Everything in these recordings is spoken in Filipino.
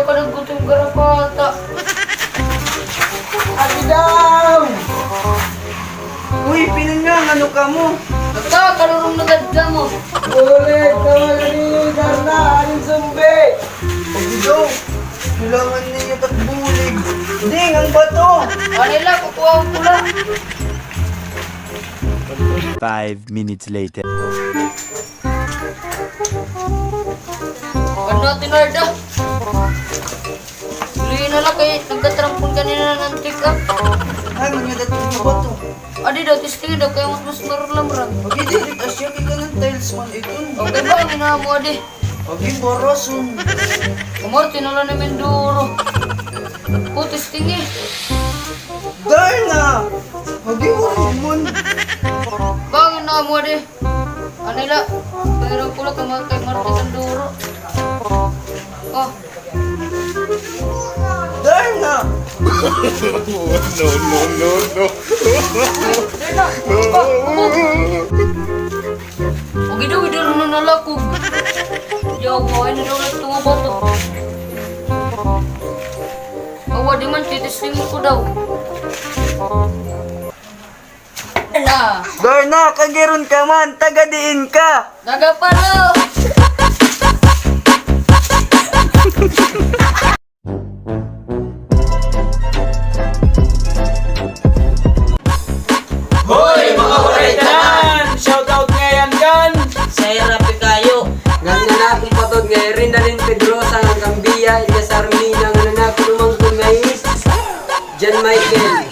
ka naggutom garapata. Ate daw! Uy, pinangang, ano ka mo? Basta, karurong nagadda mo. Ulit, nawala ni Darna, anong sumbi? Ate daw, kailangan niya tagbulig. Ding, ang bato! Kanila, kukuha ko pula. 5 minutes later. Ano, Tinarda? Tuloy na lang kayo, nagtatrampon kanina ng antika. Ay, mga dating yung bato. Adi daw, testingin daw, kaya mas marulam-ram. Pag-idirit, asya ka ng tiles man ito. Okay ba, ang ginawa mo, Adi? Pag-ibarason. Kumar, tinala namin duro. O, testingin. Darna! Pag-iwarimon. Bang na mo, Adi? Kanila, pangirang pula, kamatay martik ang duro. Oh, Darna! Darna! Ugi daw na nalakog. Yawa, ay na daw lang tunga bato. Awa di man, titisling ko daw. Na, Darna, kagiron ka man, tagadiin ka! nagapalo! Hoy mga Horizon! Shoutout ngayon kan! Saya rapi kayo. Ngang nanakong patod ngay rin dalin Pedrosa ng Gambia, Ilyas Armina ng nanakong mangkong ngayis. John Michael.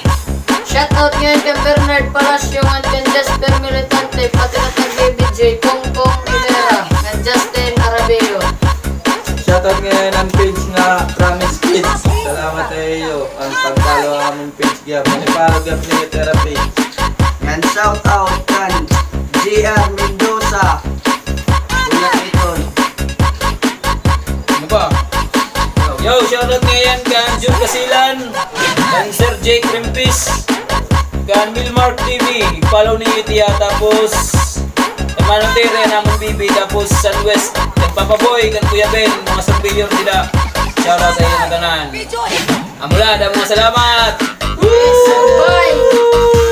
Shoutout ngayon kay Bernard Palacio at kay Jasper Militante, pati na kay Baby J, Pongpong Rivera, at Justin Arabeo. Shoutout ngayon ang page nga Promise Kids. Salamat sa iyo. Ang pagkalo ang aming page gap. Manipalo gap niya therapy. Yan, shout out kan GR Mendoza. Kuya Iton. Ano ba? Yo, shoutout ngayon kan Jun Kasilan, kan Sir Jake Rimpis, kan Milmark TV. Follow ni Itia tapos Manong Tere namong Bibi tapos Sunwest. Nagpapaboy kan Kuya Ben, mga sambilyon sila. Shoutout sa iyo na tanan. Amula, damo mga salamat. Bye!